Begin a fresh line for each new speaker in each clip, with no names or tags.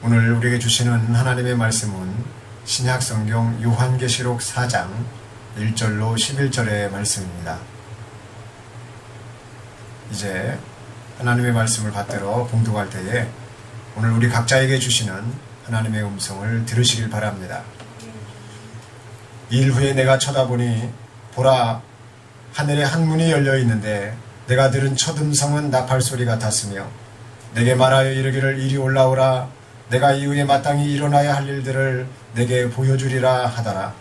오늘 우리에게 주시는 하나님의 말씀은 신약성경 요한계시록 4장 1절로 11절의 말씀입니다. 이제 하나님의 말씀을 받들어 봉독할 때에 오늘 우리 각자에게 주시는 하나님의 음성을 들으시길 바랍니다. 일 후에 내가 쳐다보니 보라, 하늘에 한 문이 열려 있는데 내가 들은 첫 음성은 나팔소리 같았으며 내게 말하여 이르기를 이리 올라오라, 내가 이후에 마땅히 일어나야 할 일들을 내게 보여주리라 하더라.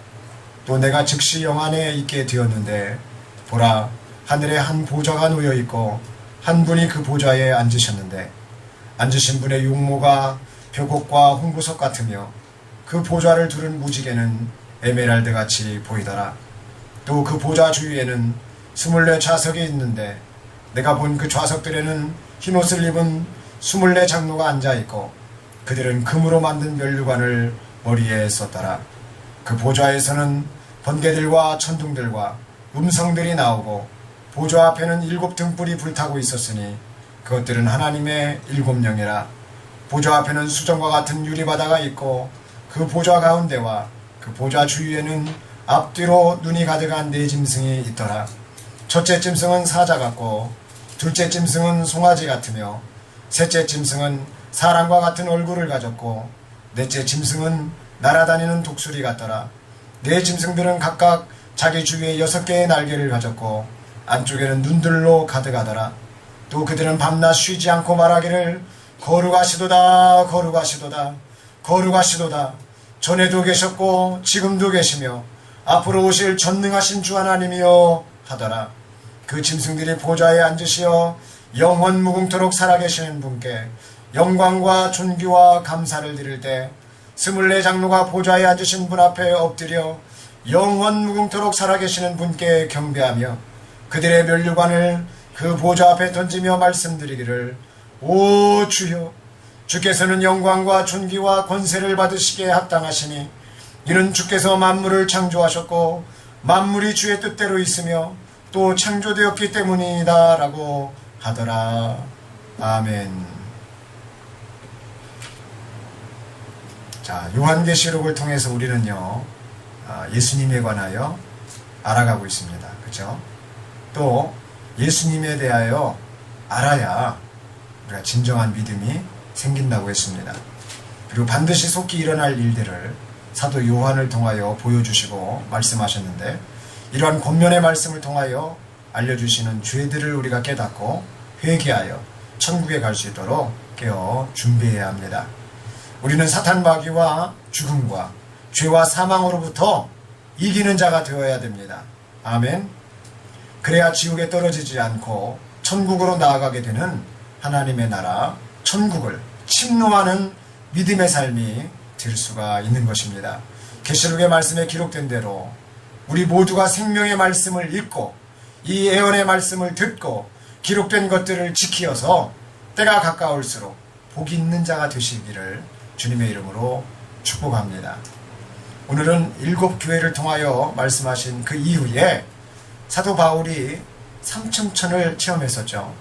또 내가 즉시 영안에 있게 되었는데 보라, 하늘에 한 보좌가 놓여 있고 한 분이 그 보좌에 앉으셨는데 앉으신 분의 용모가 벽옥과 홍구석 같으며 그 보좌를 두른 무지개는 에메랄드 같이 보이더라. 또 그 보좌 주위에는 24 좌석이 있는데 내가 본 그 좌석들에는 흰옷을 입은 24 장로가 앉아있고 그들은 금으로 만든 면류관을 머리에 썼더라. 그 보좌에서는 번개들과 천둥들과 음성들이 나오고 보좌 앞에는 7 등불이 불타고 있었으니 그것들은 하나님의 7 영이라. 보좌 앞에는 수정과 같은 유리바다가 있고 그 보좌 가운데와 그 보좌 주위에는 앞뒤로 눈이 가득한 4 짐승이 있더라. 첫째 짐승은 사자 같고 둘째 짐승은 송아지 같으며 셋째 짐승은 사람과 같은 얼굴을 가졌고 넷째 짐승은 날아다니는 독수리 같더라. 4 짐승들은 각각 자기 주위에 6개의 날개를 가졌고 안쪽에는 눈들로 가득하더라. 또 그들은 밤낮 쉬지 않고 말하기를 거룩하시도다, 거룩하시도다, 거룩하시도다. 전에도 계셨고 지금도 계시며 앞으로 오실 전능하신 주 하나님이여 하더라. 그 짐승들이 보좌에 앉으시어 영원 무궁토록 살아계시는 분께 영광과 존귀와 감사를 드릴 때 24 장로가 보좌에 앉으신 분 앞에 엎드려 영원 무궁토록 살아계시는 분께 경배하며 그들의 면류관을 그 보좌 앞에 던지며 말씀드리기를 오 주여, 주께서는 영광과 존귀와 권세를 받으시기에 합당하시니 이는 주께서 만물을 창조하셨고 만물이 주의 뜻대로 있으며 또 창조되었기 때문이다 라고 하더라. 아멘. 자, 요한계시록을 통해서 우리는요, 예수님에 관하여 알아가고 있습니다. 그렇죠? 또 예수님에 대하여 알아야 우리가 진정한 믿음이 생긴다고 했습니다. 그리고 반드시 속히 일어날 일들을 사도 요한을 통하여 보여주시고 말씀하셨는데 이러한 권면의 말씀을 통하여 알려주시는 죄들을 우리가 깨닫고 회개하여 천국에 갈 수 있도록 깨어 준비해야 합니다. 우리는 사탄 마귀와 죽음과 죄와 사망으로부터 이기는 자가 되어야 됩니다. 아멘. 그래야 지옥에 떨어지지 않고 천국으로 나아가게 되는 하나님의 나라 천국을 침노하는 믿음의 삶이 될 수가 있는 것입니다. 계시록의 말씀에 기록된 대로 우리 모두가 생명의 말씀을 읽고 이 예언의 말씀을 듣고 기록된 것들을 지키어서 때가 가까울수록 복이 있는 자가 되시기를 주님의 이름으로 축복합니다. 오늘은 7 교회를 통하여 말씀하신 그 이후에 사도 바울이 삼층천을 체험했었죠.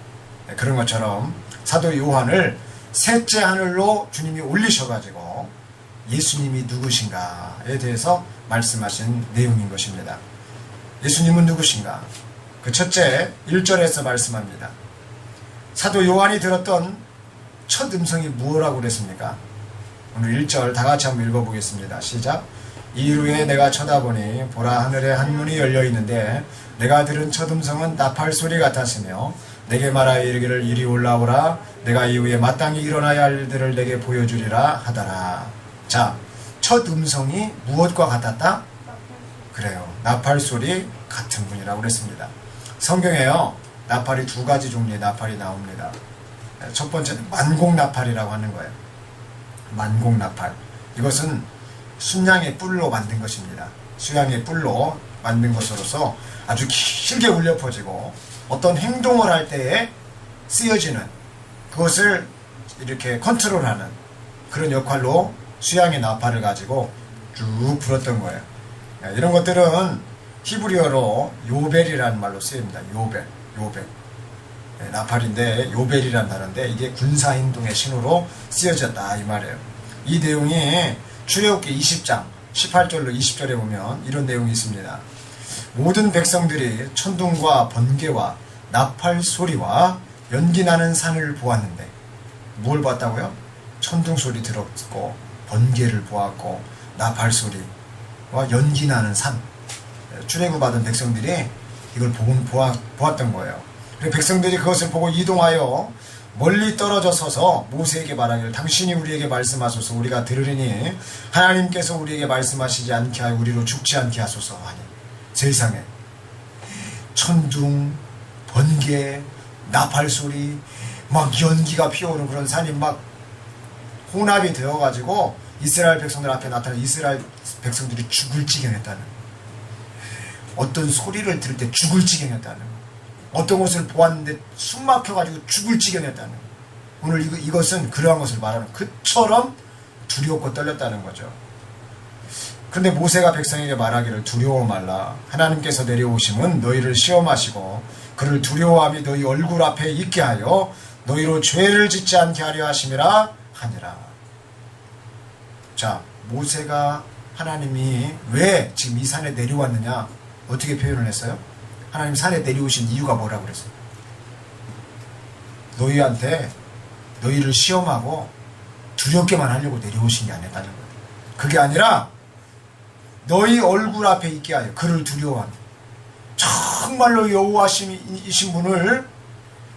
그런 것처럼 사도 요한을 셋째 하늘로 주님이 올리셔가지고 예수님이 누구신가에 대해서 말씀하신 내용인 것입니다. 예수님은 누구신가? 그 첫째 1절에서 말씀합니다. 사도 요한이 들었던 첫 음성이 무엇이라고 그랬습니까? 오늘 1절 다 같이 한번 읽어보겠습니다. 시작. 이후에 내가 쳐다보니 보라, 하늘에 한 문이 열려 있는데 내가 들은 첫 음성은 나팔 소리 같았으며 내게 말하여 이르기를 이리 올라오라, 내가 이후에 마땅히 일어나야 할 일들을 내게 보여주리라 하더라. 자, 첫 음성이 무엇과 같았다? 그래요. 나팔 소리 같은 분이라고 그랬습니다. 성경에요, 나팔이 2가지 종류의 나팔이 나옵니다. 첫 번째는 만곡나팔이라고 하는 거예요. 만곡나팔. 이것은 순양의 뿔로 만든 것입니다. 수양의 뿔로 만든 것으로서 아주 길게 울려 퍼지고 어떤 행동을 할 때에 쓰여지는 그것을 이렇게 컨트롤하는 그런 역할로 수양의 나팔을 가지고 쭉 불었던 거예요. 이런 것들은 히브리어로 요벨이라는 말로 쓰입니다. 요벨. 나팔인데 요벨이라는 단어인데 이게 군사행동의 신호로 쓰여졌다 이 말이에요. 이 내용이 출애굽기 20장 18절로 20절에 보면 이런 내용이 있습니다. 모든 백성들이 천둥과 번개와 나팔 소리와 연기 나는 산을 보았는데, 뭘 봤다고요? 천둥 소리 들었고 번개를 보았고 나팔 소리와 연기 나는 산. 출애굽 받은 백성들이 이걸 보았던 거예요. 그리고 백성들이 그것을 보고 이동하여 멀리 떨어져 서서 모세에게 말하기를, 당신이 우리에게 말씀하소서 우리가 들으리니 하나님께서 우리에게 말씀하시지 않게 하여 우리로 죽지 않게 하소서 하니. 세상에 천둥, 번개, 나팔 소리, 막 연기가 피어오는 그런 산이 막 혼합이 되어가지고 이스라엘 백성들 앞에 나타나 이스라엘 백성들이 죽을 지경했다는, 어떤 소리를 들을 때 죽을 지경했다는, 어떤 것을 보았는데 숨 막혀가지고 죽을 지경했다는, 오늘 이것은 그러한 것을 말하는, 그처럼 두렵고 떨렸다는 거죠. 근데 모세가 백성에게 말하기를, 두려워 말라. 하나님께서 내려오심은 너희를 시험하시고 그를 두려워함이 너희 얼굴 앞에 있게 하여 너희로 죄를 짓지 않게 하려 하심이라 하니라. 자, 모세가 하나님이 왜 지금 이 산에 내려왔느냐 어떻게 표현을 했어요? 하나님 산에 내려오신 이유가 뭐라고 그랬어요? 너희한테 너희를 시험하고 두렵게만 하려고 내려오신 게 아니었다는 거예요. 그게 아니라 너희 얼굴 앞에 있게 하여 그를 두려워하는, 정말로 여호와이신 분을,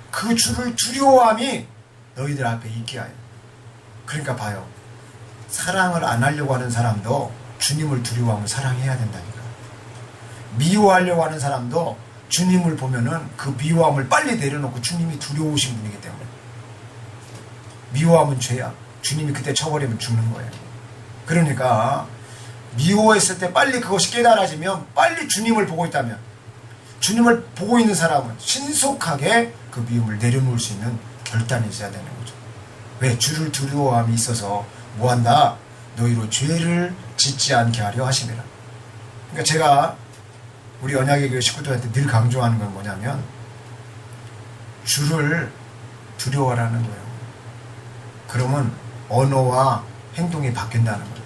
그 주를 두려워함이 너희들 앞에 있게 하여. 그러니까 봐요, 사랑을 안 하려고 하는 사람도 주님을 두려워하면 사랑해야 된다니까. 미워하려고 하는 사람도 주님을 보면은 그 미워함을 빨리 내려놓고, 주님이 두려우신 분이기 때문에. 미워함은 죄야. 주님이 그때 쳐버리면 죽는 거예요. 그러니까 미워했을 때 빨리 그것이 깨달아지면, 빨리 주님을 보고 있다면, 주님을 보고 있는 사람은 신속하게 그 미움을 내려놓을 수 있는 결단이 있어야 되는 거죠. 왜? 주를 두려워함이 있어서 뭐한다? 너희로 죄를 짓지 않게 하려 하심이라. 그러니까 제가 우리 언약의 교회 식구들한테 늘 강조하는 건 뭐냐면, 주를 두려워하라는 거예요. 그러면 언어와 행동이 바뀐다는 거예요.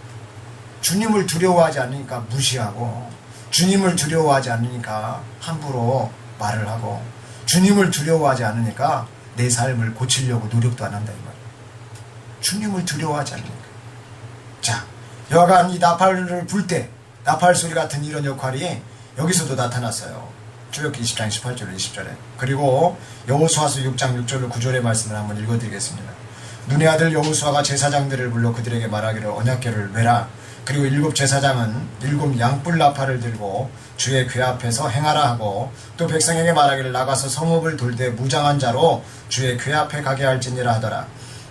주님을 두려워하지 않으니까 무시하고, 주님을 두려워하지 않으니까 함부로 말을 하고, 주님을 두려워하지 않으니까 내 삶을 고치려고 노력도 안 한다 이 말이에요. 주님을 두려워하지 않으니까. 자, 여하간 이 나팔을 불 때 나팔 소리 같은 이런 역할이 여기서도 나타났어요. 출애굽기 20장 18절 20절에. 그리고 여호수아서 6장 6절로 9절의 말씀을 한번 읽어드리겠습니다. 눈의 아들 여호수아가 제사장들을 불러 그들에게 말하기를, 언약궤를 메라. 그리고 7 제사장은 7 양뿔 나팔을 들고 주의 궤 앞에서 행하라 하고, 또 백성에게 말하기를, 나가서 성읍을 돌되 무장한 자로 주의 궤 앞에 가게 할지니라 하더라.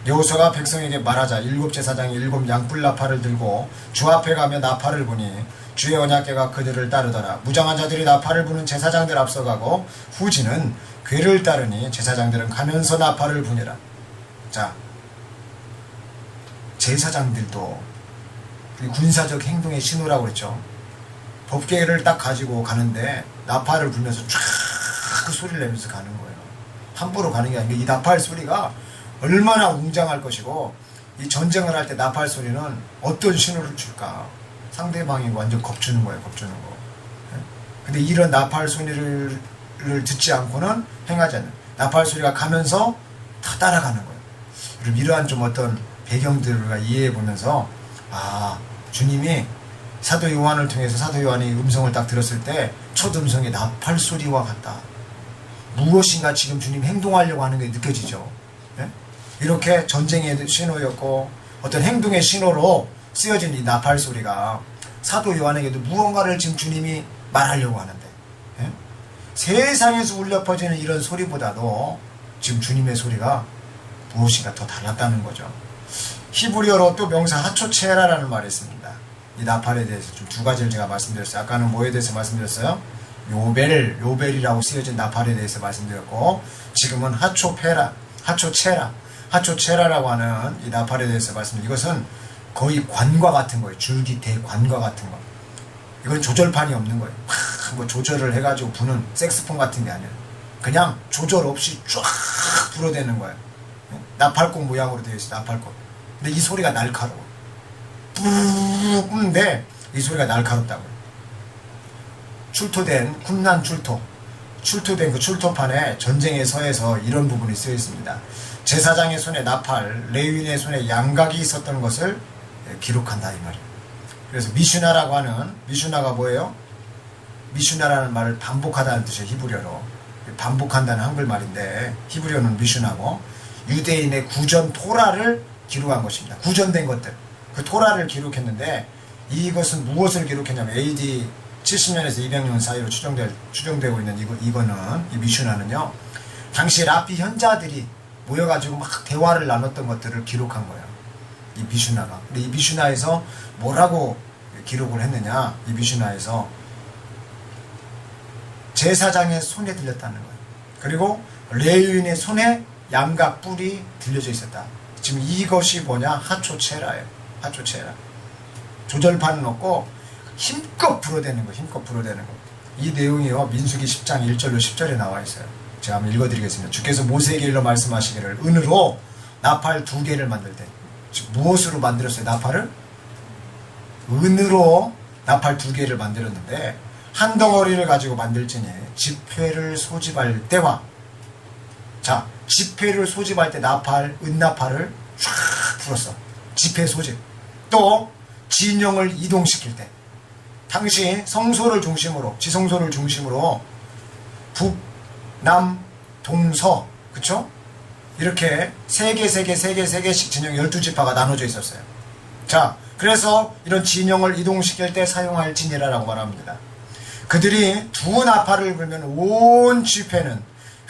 여호수아가 백성에게 말하자 7 제사장이 7 양뿔 나팔을 들고 주 앞에 가며 나팔을 부니 주의 언약궤가 그들을 따르더라. 무장한 자들이 나팔을 부는 제사장들 앞서가고 후지는 궤를 따르니 제사장들은 가면서 나팔을 부니라. 자, 제사장들도 군사적 행동의 신호라고 그랬죠. 법궤를 딱 가지고 가는데 나팔을 불면서 쫙 그 소리를 내면서 가는 거예요. 함부로 가는 게 아니라 이 나팔 소리가 얼마나 웅장할 것이고, 이 전쟁을 할 때 나팔 소리는 어떤 신호를 줄까? 상대방이 완전 겁주는 거예요. 겁주는 거. 근데 이런 나팔 소리를 듣지 않고는 행하지 않는, 나팔 소리가 가면서 다 따라가는 거예요. 그럼 이러한 좀 어떤 배경들을 이해해 보면서, 아, 주님이 사도 요한을 통해서 사도 요한이 음성을 딱 들었을 때 첫 음성이 나팔 소리와 같다. 무엇인가 지금 주님 행동하려고 하는 게 느껴지죠. 예? 이렇게 전쟁의 신호였고 어떤 행동의 신호로 쓰여진 이 나팔 소리가 사도 요한에게도 무언가를 지금 주님이 말하려고 하는데, 예? 세상에서 울려 퍼지는 이런 소리보다도 지금 주님의 소리가 무엇인가 더 달랐다는 거죠. 히브리어로 또 명사 하초체라라는 말이 있습니다. 이 나팔에 대해서 좀 2가지를 제가 말씀드렸어요. 아까는 뭐에 대해서 말씀드렸어요? 요벨이라고 쓰여진 나팔에 대해서 말씀드렸고, 지금은 하초체라라고 하는 이 나팔에 대해서 말씀드렸어요. 이것은 거의 관과 같은 거예요. 줄기 대관과 같은 거. 이건 조절판이 없는 거예요. 뭐 조절을 해가지고 부는 색스폰 같은 게 아니에요. 그냥 조절 없이 쫙 불어대는 거예요. 나팔꽃 모양으로 되어 있어요. 나팔꽃. 근데 이 소리가 날카로워. 뿌르르 뿜는데 이 소리가 날카롭다고요. 출토된 군난 출토된 그 출토판에 전쟁의 서에서 이런 부분이 쓰여 있습니다. 제사장의 손에 나팔, 레위인의 손에 양각이 있었던 것을 기록한다 이 말이에요. 그래서 미슈나라고 하는, 미슈나가 뭐예요? 미슈나라는 말을 반복하다는 뜻이에요. 히브리어로 반복한다는 한글말인데 히브리어는 미슈나고, 유대인의 구전 토라를 기록한 것입니다. 구전된 것들, 그 토라를 기록했는데 이것은 무엇을 기록했냐면 AD 70년에서 200년 사이로 추정되고 있는 이거는, 이 미슈나는요, 당시 라피 현자들이 모여가지고 막 대화를 나눴던 것들을 기록한 거예요. 이 미슈나가. 근데 이 미슈나에서 뭐라고 기록을 했느냐, 이 미슈나에서 제사장의 손에 들렸다는 거예요. 그리고 레위인의 손에 양각 뿔이 들려져 있었다. 지금 이것이 뭐냐? 하초체라예요. 하초체라. 조절판은 없고 힘껏 불어대는 거, 힘껏 불어대는 거. 이 내용이요, 민수기 10장 1절로 10절에 나와 있어요. 제가 한번 읽어드리겠습니다. 주께서 모세에게 일러 말씀하시기를, 은으로 나팔 2개를 만들 때, 즉 무엇으로 만들었어요? 나팔을? 은으로 나팔 2개를 만들었는데, 한 덩어리를 가지고 만들지니 지폐를 소집할 때와, 자, 지폐를 소집할 때 나팔, 은나팔을 쫙 불었어. 지폐 소집. 또 진영을 이동시킬 때, 당시 성소를 중심으로, 지성소를 중심으로 북, 남, 동서, 그쵸? 이렇게 세 개씩 진영 12지파가 나눠져 있었어요. 자, 그래서 이런 진영을 이동시킬 때 사용할 진이라고 말합니다. 그들이 두 나팔을 불면 온 지폐는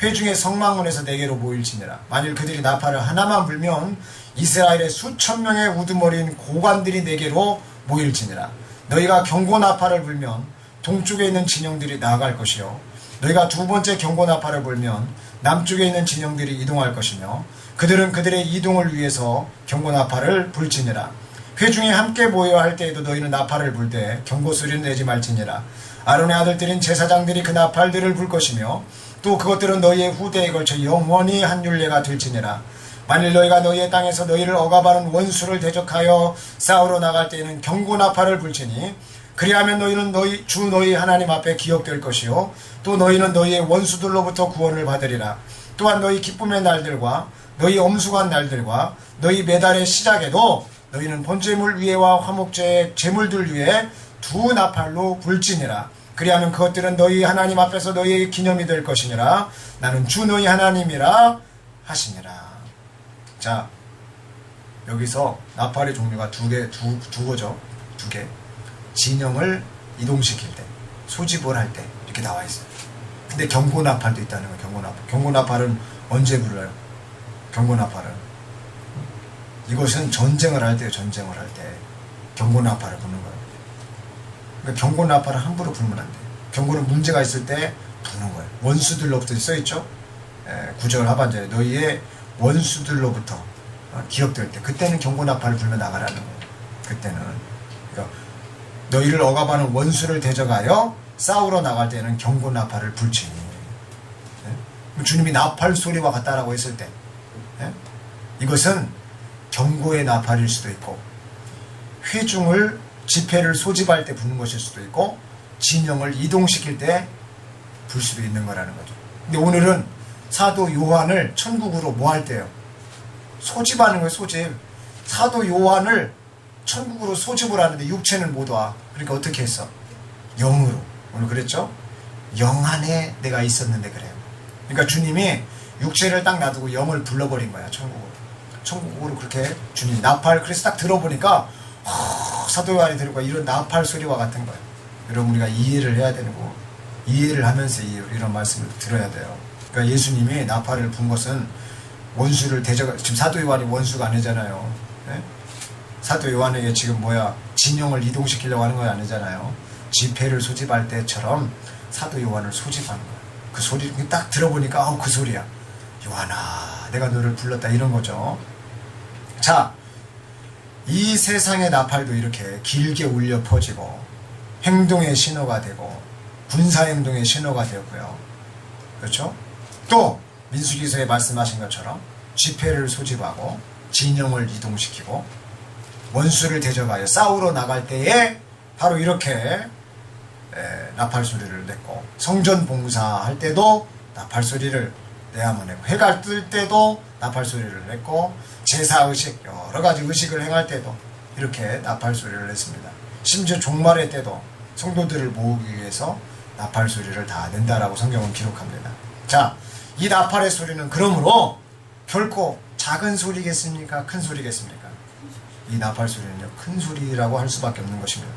회중의 성막문에서 네개로 모일지니라. 만일 그들이 나팔을 하나만 불면 이스라엘의 수천 명의 우두머리인 고관들이 네개로 모일지니라. 너희가 경고 나팔을 불면 동쪽에 있는 진영들이 나아갈 것이요, 너희가 두 번째 경고 나팔을 불면 남쪽에 있는 진영들이 이동할 것이며, 그들은 그들의 이동을 위해서 경고 나팔을 불지니라. 회중이 함께 모여야 할 때에도 너희는 나팔을 불 때 경고 소리는 내지 말지니라. 아론의 아들들인 제사장들이 그 나팔들을 불 것이며, 또 그것들은 너희의 후대에 걸쳐 영원히 한 율례가 될지니라. 만일 너희가 너희의 땅에서 너희를 억압하는 원수를 대적하여 싸우러 나갈 때에는 경고 나팔을 불지니, 그리하면 너희는 너희 하나님 앞에 기억될 것이요, 또 너희는 너희의 원수들로부터 구원을 받으리라. 또한 너희 기쁨의 날들과 너희 엄숙한 날들과 너희 매달의 시작에도 너희는 번제물 위에와 화목제의 제물들 위에 두 나팔로 불지니라. 그리하면 그것들은 너희 하나님 앞에서 너희의 기념이 될 것이니라. 나는 주 너희 하나님이라 하시니라. 자, 여기서 나팔의 종류가 두 거죠. 두 개. 진영을 이동시킬 때, 소집을 할 때 이렇게 나와 있어요. 근데 경고 나팔도 있다는 거예요. 경고 나팔. 경고 나팔은 언제 불러요? 경고 나팔은 이것은 전쟁을 할 때요. 전쟁을 할 때 경고 나팔을 부는 거예요. 그러니까 경고 나팔을 함부로 불면 안 돼요. 경고는 문제가 있을 때 부는 거예요. 원수들로부터 써있죠. 9절 하반절에 너희의 원수들로부터 기억될 때, 그때는 경고 나팔을 불며 나가라는 거예요. 그때는 그러니까 너희를 억압하는 원수를 대적하여 싸우러 나갈 때는 경고 나팔을 불지니. 주님이 나팔 소리와 같다라고 했을 때, 이것은 경고의 나팔일 수도 있고, 회중을 지폐를 소집할 때 부는 것일 수도 있고, 진영을 이동시킬 때 불 수도 있는 거라는 거죠. 근데 오늘은 사도 요한을 천국으로 뭐 할 때요? 소집하는 거예요. 소집. 사도 요한을 천국으로 소집을 하는데 육체는 못 와. 그러니까 어떻게 했어? 영으로. 오늘 그랬죠? 영 안에 내가 있었는데 그래요. 그러니까 주님이 육체를 딱 놔두고 영을 불러버린 거야. 천국으로. 천국으로 그렇게 주님 나팔, 그래서 딱 들어보니까 사도 요한이 들을까 이런 나팔 소리와 같은 거예요. 여러분, 우리가 이해를 해야 되는 거, 이해를 하면서 이런 말씀을 들어야 돼요. 그러니까 예수님이 나팔을 분 것은 원수를 지금 사도 요한이 원수가 아니잖아요. 네? 사도 요한에게 지금 진영을 이동시키려고 하는 건 아니잖아요. 지폐를 소집할 때처럼 사도 요한을 소집하는 거예요. 그 소리 딱 들어보니까 그 소리야. 요한아, 내가 너를 불렀다, 이런 거죠. 자, 이 세상의 나팔도 이렇게 길게 울려 퍼지고 행동의 신호가 되고 군사행동의 신호가 되었고요. 그렇죠? 또 민수기서에 말씀하신 것처럼 지폐를 소집하고 진영을 이동시키고 원수를 대적하여 싸우러 나갈 때에 바로 이렇게 나팔 소리를 냈고, 성전 봉사할 때도 나팔 소리를 내야만 했고, 해가 뜰 때도 나팔 소리를 냈고, 제사 의식, 여러 가지 의식을 행할 때도 이렇게 나팔 소리를 냈습니다. 심지어 종말의 때도 성도들을 모으기 위해서 나팔 소리를 다 낸다라고 성경은 기록합니다. 자, 이 나팔의 소리는 그러므로 결코 작은 소리겠습니까? 큰 소리겠습니까? 이 나팔 소리는요, 큰 소리라고 할 수밖에 없는 것입니다.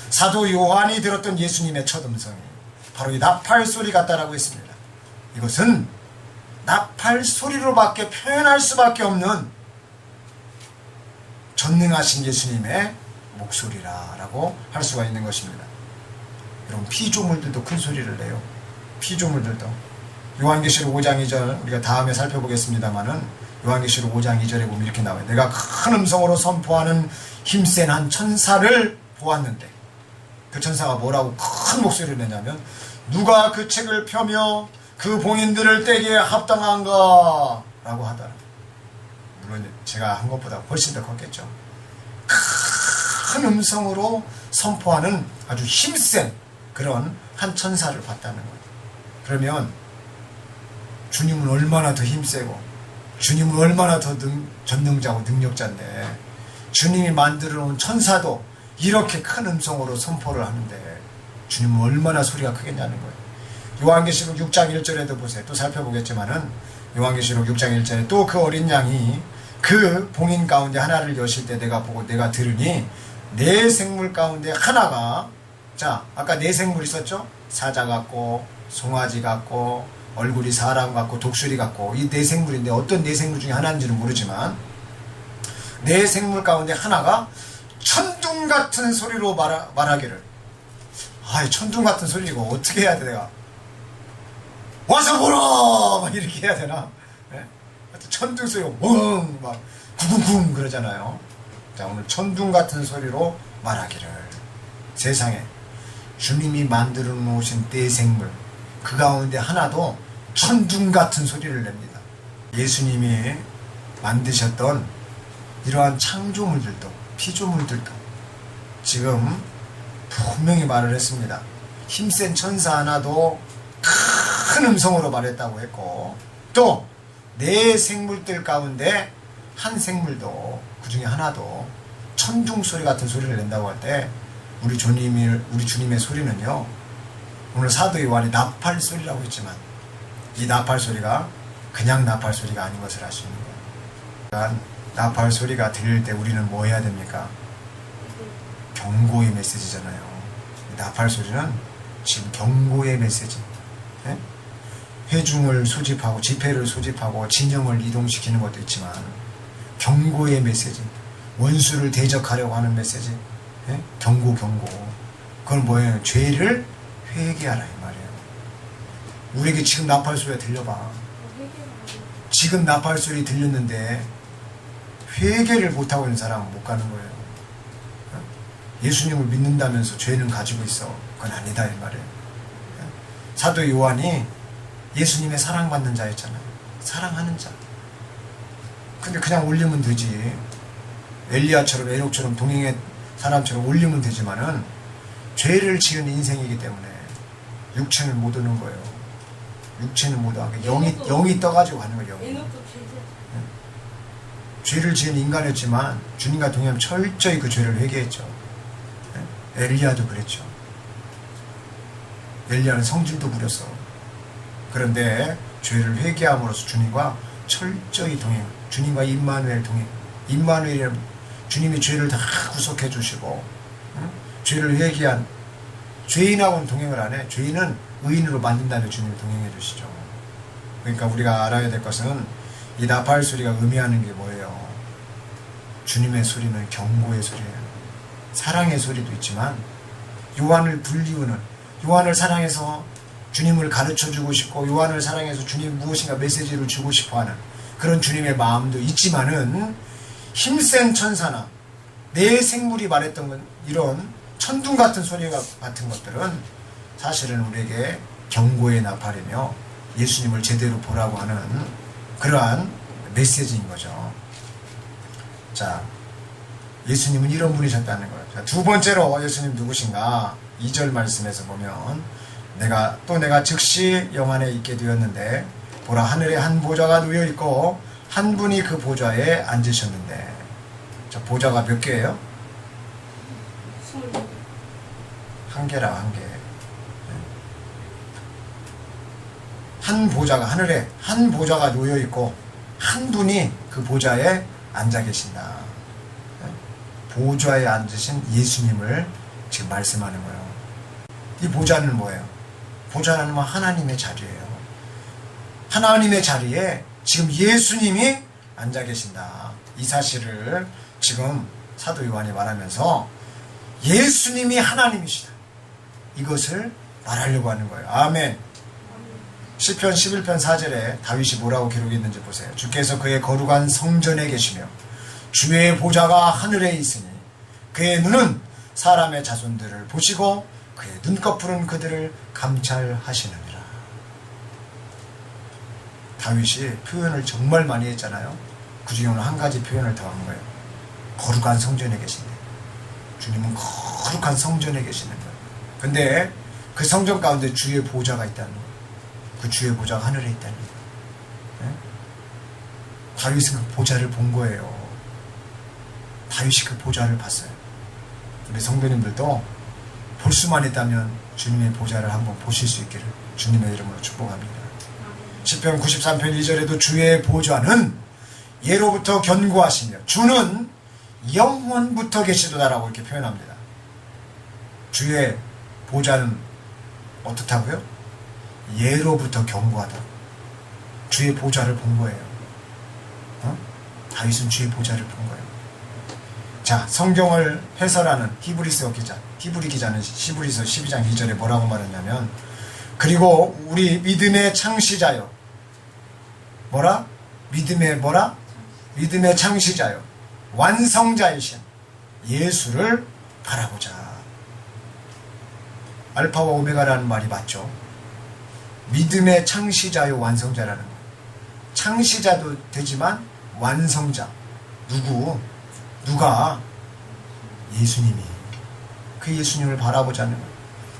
사도 요한이 들었던 예수님의 첫 음성이 바로 이 나팔 소리 같다라고 했습니다. 이것은 나팔 소리로밖에 표현할 수밖에 없는 전능하신 예수님의 목소리라고 할 수가 있는 것입니다. 여러분, 피조물들도 큰 소리를 내요. 피조물들도. 요한계시록 5장 2절 우리가 다음에 살펴보겠습니다만은, 요한계시록 5장 2절에 보면 이렇게 나와요. 내가 큰 음성으로 선포하는 힘센 한 천사를 보았는데, 그 천사가 뭐라고 큰 목소리를 내냐면, 누가 그 책을 펴며 그 봉인들을 떼기에 합당한가 라고 하더라. 물론 제가 한 것보다 훨씬 더 컸겠죠. 큰 음성으로 선포하는 아주 힘센 그런 한 천사를 봤다는 거예요. 그러면 주님은 얼마나 더 힘세고, 주님은 얼마나 더 전능자고 능력자인데, 주님이 만들어 놓은 천사도 이렇게 큰 음성으로 선포를 하는데 주님은 얼마나 소리가 크겠냐는 거예요. 요한계시록 6장 1절에도 보세요. 또 살펴보겠지만은, 요한계시록 6장 1절에 또 그 어린 양이 그 봉인 가운데 하나를 여실 때 내가 보고 내가 들으니, 네 생물 가운데 하나가, 자, 아까 네 생물 있었죠? 사자 같고 송아지 같고 얼굴이 사람 같고 독수리 같고, 이 네 생물인데 어떤 네 생물 중에 하나인지는 모르지만, 네 생물 가운데 하나가 천둥 같은 소리로 말하기를, 천둥 같은 소리고 어떻게 해야 돼 내가? 와서 보라! 막 이렇게 해야 되나? 네? 천둥 소리가 멍! 막 구궁궁 그러잖아요. 자, 오늘 천둥 같은 소리로 말하기를, 세상에 주님이 만들어 놓으신 네 생물 그 가운데 하나도 천둥 같은 소리를 냅니다. 예수님이 만드셨던 이러한 창조물들도, 피조물들도 지금 분명히 말을 했습니다. 힘센 천사 하나도 큰 음성으로 말했다고 했고, 또 네 생물들 가운데 한 생물도, 그 중에 하나도 천둥 소리 같은 소리를 낸다고 할 때, 우리 주님의 소리는요, 오늘 사도 요한이 나팔 소리라고 했지만, 이 나팔 소리가 그냥 나팔 소리가 아닌 것을 알 수 있는 거예요. 그러니까 나팔 소리가 들릴 때 우리는 뭐 해야 됩니까? 경고의 메시지잖아요. 나팔 소리는 지금 경고의 메시지. 네? 회중을 소집하고 집회를 소집하고 진영을 이동시키는 것도 있지만, 경고의 메시지, 원수를 대적하려고 하는 메시지, 네? 경고. 그건 뭐예요? 죄를 회개하라 이 말이에요. 우리에게 지금 나팔 소리가 들려봐. 지금 나팔 소리 들렸는데 회개를 못하고 있는 사람은 못 가는 거예요. 예수님을 믿는다면서 죄는 가지고 있어. 그건 아니다 이 말이에요. 사도 요한이 예수님의 사랑받는 자였잖아요. 사랑하는 자. 근데 그냥 올리면 되지. 엘리야처럼 에녹처럼 동행의 사람처럼 올리면 되지만은, 죄를 지은 인생이기 때문에 육체는 못 오는 거예요. 육체는 못 오는 거예요. 영이 떠가지고 가는 거예요. 영이. 죄를 지은 인간이었지만 주님과 동행하면 철저히 그 죄를 회개했죠. 엘리야도 그랬죠. 엘리야는 성질도 부렸어. 그런데 죄를 회개함으로써 주님과 철저히 동행, 주님과 임마누엘 동행, 임마누엘, 주님이 죄를 다 구속해 주시고, 죄를 회개한 죄인하고는 동행을 안 해. 죄인은 의인으로 만든다는 주님이 동행해 주시죠. 그러니까 우리가 알아야 될 것은, 이 나팔 소리가 의미하는 게 뭐예요? 주님의 소리는 경고의 소리예요. 사랑의 소리도 있지만, 요한을 불리우는, 요한을 사랑해서 주님을 가르쳐주고 싶고, 요한을 사랑해서 주님 무엇인가 메시지를 주고 싶어하는 그런 주님의 마음도 있지만은, 힘센 천사나 내 생물이 말했던 건, 이런 천둥 같은 소리 같은 것들은 사실은 우리에게 경고의 나팔이며 예수님을 제대로 보라고 하는 그러한 메시지인 거죠. 자, 예수님은 이런 분이셨다는 거예요. 자, 두 번째로 예수님 누구신가? 2절 말씀에서 보면 내가 즉시 영안에 있게 되었는데 보라 하늘에 한 보좌가 놓여 있고 한 분이 그 보좌에 앉으셨는데, 자, 보좌가 몇 개예요? 한 개라, 한 개. 한 보좌가, 하늘에 한 보좌가 놓여 있고 한 분이 그 보좌에 앉아 계신다. 보좌에 앉으신 예수님을 지금 말씀하는 거예요. 이 보좌는 뭐예요? 보좌는 뭐 하나님의 자리예요. 하나님의 자리에 지금 예수님이 앉아 계신다. 이 사실을 지금 사도 요한이 말하면서 예수님이 하나님이시다, 이것을 말하려고 하는 거예요. 아멘. 시편 11편 4절에 다윗이 뭐라고 기록했는지 보세요. 주께서 그의 거룩한 성전에 계시며 주의 보좌가 하늘에 있으니 그의 눈은 사람의 자손들을 보시고 그의 눈꺼풀은 그들을 감찰하시느니라. 다윗이 표현을 정말 많이 했잖아요. 그 중에 오늘 한 가지 표현을 더 한 거예요. 거룩한 성전에 계신데, 주님은 거룩한 성전에 계시는 거예요. 근데 그 성전 가운데 주의 보좌가 있다는 거예요. 그 주의 보좌가 하늘에 있다는 거예요. 네? 다윗은 그 보좌를 본 거예요. 다윗이 그 보좌를 봤어요. 우리 성도님들도 볼 수만 있다면 주님의 보좌를 한번 보실 수 있기를 주님의 이름으로 축복합니다. 시편 93편 2절에도 주의 보좌는 예로부터 견고하시며 주는 영원부터 계시도다라고 이렇게 표현합니다. 주의 보좌는 어떻다고요? 예로부터 견고하다. 주의 보좌를 본 거예요. 다윗은 주의 보좌를 본 거예요. 자, 성경을 해설하는 히브리 기자는 히브리서 12장 2절에 뭐라고 말했냐면, 그리고 우리 믿음의 창시자요. 뭐라? 믿음의 창시자요. 완성자이신 예수를 바라보자. 알파와 오메가라는 말이 맞죠? 믿음의 창시자요, 완성자라는 거. 창시자도 되지만 완성자. 누가? 예수님이. 그 예수님을 바라보자는 거예요.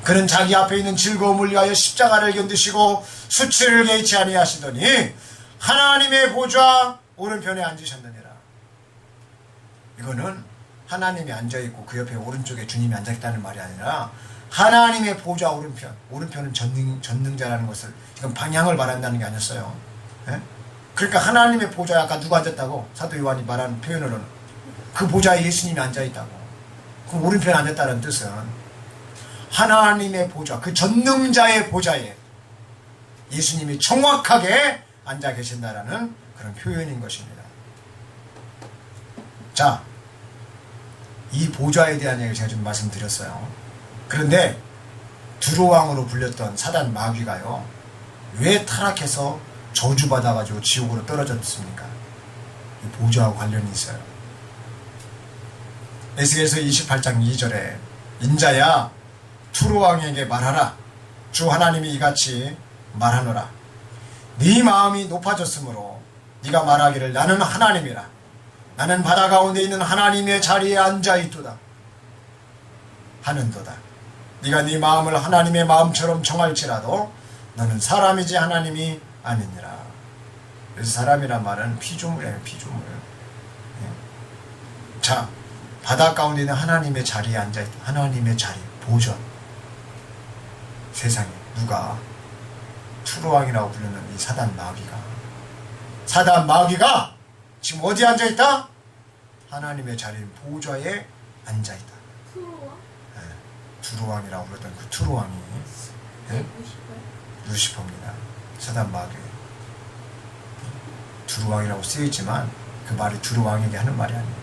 그는 자기 앞에 있는 즐거움을 위하여 십자가를 견디시고 수치를 개의치 아니하시더니 하나님의 보좌 오른편에 앉으셨느니라. 이거는 하나님이 앉아있고 그 옆에 오른쪽에 주님이 앉아있다는 말이 아니라 하나님의 보좌 오른편은 전능자라는 것을, 이건 방향을 말한다는 게 아니었어요. 예? 그러니까 하나님의 보좌에 아까 누가 앉았다고? 사도 요한이 말하는 표현으로는 그 보좌에 예수님이 앉아있다고. 그럼 오른편에 앉았다는 뜻은 하나님의 보좌, 그 전능자의 보좌에 예수님이 정확하게 앉아 계신다라는 그런 표현인 것입니다. 자, 이 보좌에 대한 얘기를 제가 좀 말씀드렸어요. 그런데 두루왕으로 불렸던 사단 마귀가요, 왜 타락해서 저주받아가지고 지옥으로 떨어졌습니까? 이 보좌와 관련이 있어요. 에스겔서 28장 2절에 인자야 투루왕에게 말하라. 주 하나님이 이같이 말하노라. 네 마음이 높아졌으므로 네가 말하기를 나는 하나님이라. 나는 바다 가운데 있는 하나님의 자리에 앉아있도다 하는도다. 네가 네 마음을 하나님의 마음처럼 정할지라도 너는 사람이지 하나님이 아니니라. 그래서 사람이란 말은 피조물이에요. 피조물. 자, 바다 가운데 있는 하나님의 자리에 앉아있다. 하나님의 자리, 보좌. 세상에 누가? 투로왕이라고 부르는 이 사단 마귀가 지금 어디에 앉아있다? 하나님의 자리인 보좌에 앉아있다.
투로왕?
네, 투로왕이라고 부르던 그 투로왕이 네? 루시퍼입니다. 사단 마귀. 투로왕이라고 쓰여있지만 그 말이 투로왕에게 하는 말이 아니에요.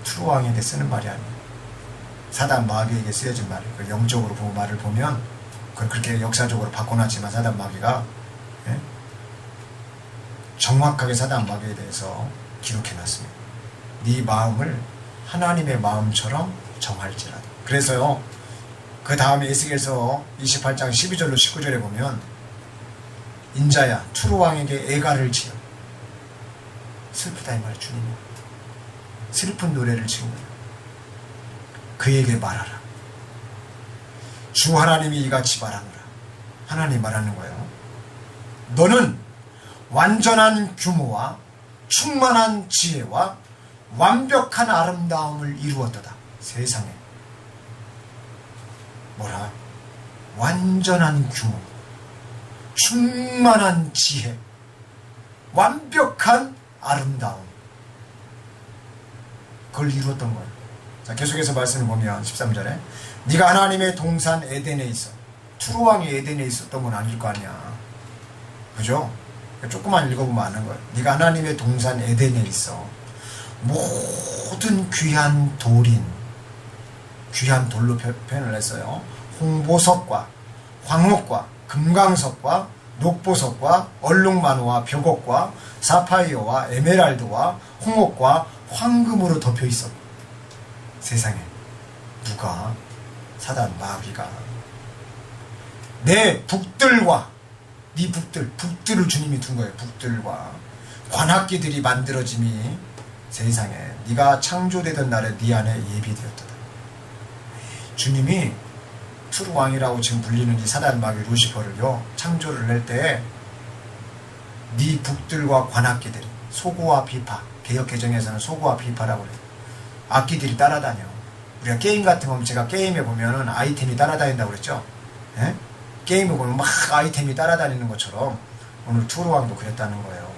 투로왕에게 쓰는 말이 아니에요. 사단 마귀에게 쓰여진 말이에요. 그 영적으로 보고 말을 보면 그걸 그렇게 역사적으로 바꿔놨지만 사단 마귀가 예? 정확하게 사단 마귀에 대해서 기록해놨습니다. 네 마음을 하나님의 마음처럼 정할지라도. 그래서요, 그 다음에 에스겔서 28장 12절로 19절에 보면 인자야 투로왕에게 애가를 지어. 슬프다 이 말이에요. 주님이 슬픈 노래를 지은 거예요. 그에게 말하라. 주 하나님이 이같이 말하노라. 하나님 말하는 거예요. 너는 완전한 규모와 충만한 지혜와 완벽한 아름다움을 이루었도다. 세상에. 뭐라? 완전한 규모, 충만한 지혜, 완벽한 아름다움. 그걸 이루었던 거예요. 자, 계속해서 말씀을 보면 13절에 네가 하나님의 동산 에덴에 있어. 투르왕이 에덴에 있었던 건 아닐 거 아니야. 그죠? 조금만 읽어보면 아는 거예요. 네가 하나님의 동산 에덴에 있어. 모든 귀한 돌인, 귀한 돌로 표현을 했어요. 홍보석과 황옥과 금강석과 녹보석과 얼룩만호와 벽옥과 사파이어와 에메랄드와 홍옥과 황금으로 덮여 있어. 세상에. 누가? 사단 마귀가 내 북들과 네 북들을 주님이 둔 거예요. 북들과 관악기들이 만들어짐이 세상에 네가 창조되던 날에 네 안에 예비되었다. 주님이 투르왕이라고 지금 불리는 이 사단 마귀 루시퍼를요, 창조를 낼 때 네 북들과 관악기들이 소고와 비파, 개역 개정에서는 소고와 비파라고 그래요. 악기들이 따라다녀. 우리가 게임 같은 거 제가 게임에 보면은 아이템이 따라다닌다고 그랬죠. 예? 게임에 보면 막 아이템이 따라다니는 것처럼 오늘 투르왕도 그랬다는 거예요.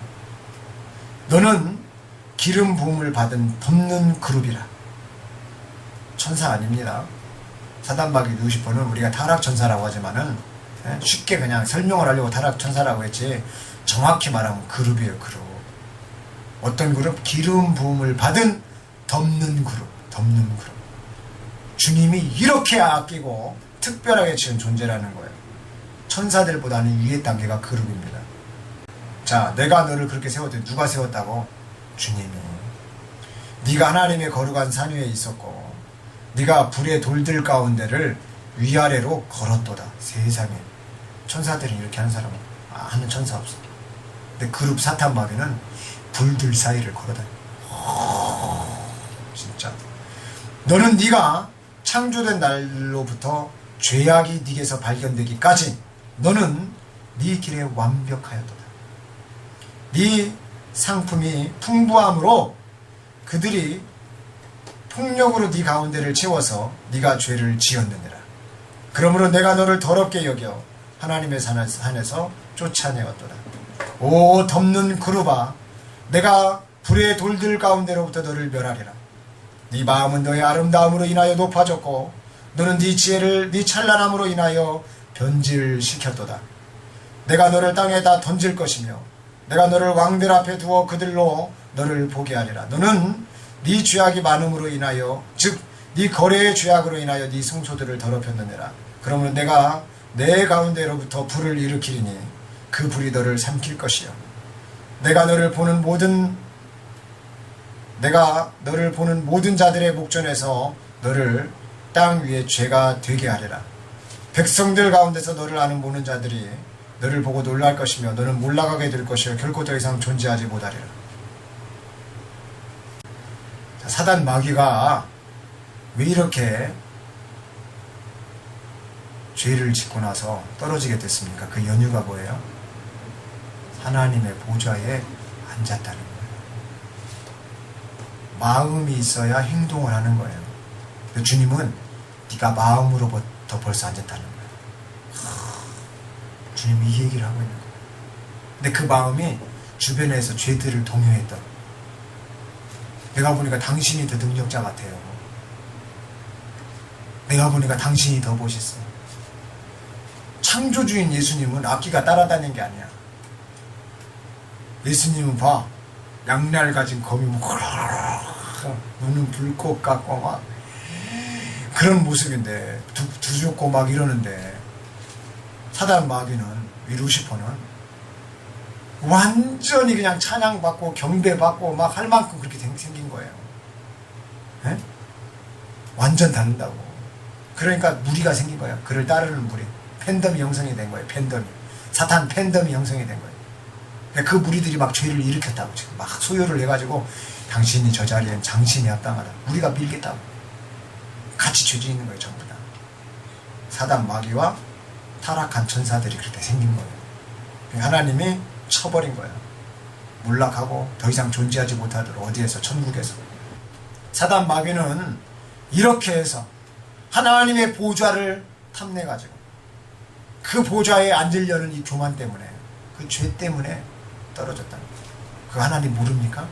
너는 기름 부음을 받은 덮는 그룹이라. 천사 아닙니다. 사단 마귀 루시퍼는 우리가 타락천사라고 하지만은 쉽게 그냥 설명을 하려고 타락천사라고 했지, 정확히 말하면 그룹이에요. 그룹. 어떤 그룹? 기름 부음을 받은 덮는 그룹. 덮는 그룹. 주님이 이렇게 아끼고 특별하게 지은 존재라는 거예요. 천사들보다는 위의 단계가 그룹입니다. 자, 내가 너를 그렇게 세웠더니 누가 세웠다고? 주님이. 네가 하나님의 거룩한 산 위에 있었고 네가 불의 돌들 가운데를 위아래로 걸었도다. 세상에. 천사들이 이렇게 하는 사람은 하는 천사 없어. 근데 그룹 사탄 마귀는 불들 사이를 걸어다녀. 진짜. 너는 네가 창조된 날로부터 죄악이 네게서 발견되기까지 너는 네 길에 완벽하였도다. 네 상품이 풍부함으로 그들이 폭력으로 네 가운데를 채워서 네가 죄를 지었느니라. 그러므로 내가 너를 더럽게 여겨 하나님의 산에서 쫓아내었도다. 오 덮는 그룹아, 내가 불의 돌들 가운데로부터 너를 멸하리라. 네 마음은 너의 아름다움으로 인하여 높아졌고 너는 네 지혜를 네 찬란함으로 인하여 변질시켰도다. 내가 너를 땅에다 던질 것이며 내가 너를 왕들 앞에 두어 그들로 너를 보게 하리라. 너는 네 죄악이 많음으로 인하여, 즉 네 거래의 죄악으로 인하여 네 성소들을 더럽혔느니라. 그러므로 내가 내 가운데로부터 불을 일으키리니 그 불이 너를 삼킬 것이요 내가 너를 보는 모든 자들의 목전에서 너를 땅 위에 죄가 되게 하리라. 백성들 가운데서 너를 아는 보는 자들이 너를 보고 놀랄 것이며 너는 몰락하게 될 것이요 결코 더 이상 존재하지 못하리라. 자, 사단 마귀가 왜 이렇게 죄를 짓고 나서 떨어지게 됐습니까? 그 연유가 뭐예요? 하나님의 보좌에 앉았다는 거예요. 마음이 있어야 행동을 하는 거예요. 주님은 네가 마음으로부터 벌써 앉았다는 거예요. 주님이 이 얘기를 하고 있는 거예요. 근데 그 마음이 주변에서 죄들을 동요했던, 내가 보니까 당신이 더 능력자 같아요. 내가 보니까 당신이 더 멋있어. 창조주인 예수님은 악기가 따라다니는 게 아니야. 예수님은 봐, 양날 가진 거미 눈은 불꽃 같고 막 그런 모습인데 두렵고 막 이러는데, 사단 마귀는, 이 루시퍼는 완전히 그냥 찬양받고 경배받고 막 할 만큼 그렇게 생긴 거예요. 에? 완전 다른다고. 그러니까 무리가 생긴 거예요. 그를 따르는 무리. 팬덤이 형성이 된 거예요. 팬덤이. 사탄 팬덤이 형성이 된 거예요. 그 무리들이 막 죄를 일으켰다고 지금 막 소요를 해가지고 당신이 저 자리엔 장신이 합당하다. 우리가 밀겠다고. 같이 죄지 있는 거예요. 전부 다. 사단 마귀와 타락한 천사들이 그렇게 생긴 거예요. 하나님이 쳐버린 거예요. 몰락하고 더 이상 존재하지 못하도록. 어디에서? 천국에서. 사단 마귀는 이렇게 해서 하나님의 보좌를 탐내가지고 그 보좌에 앉으려는 이 교만 때문에, 그 죄 때문에 떨어졌다는 거예요. 그 하나님 모릅니까?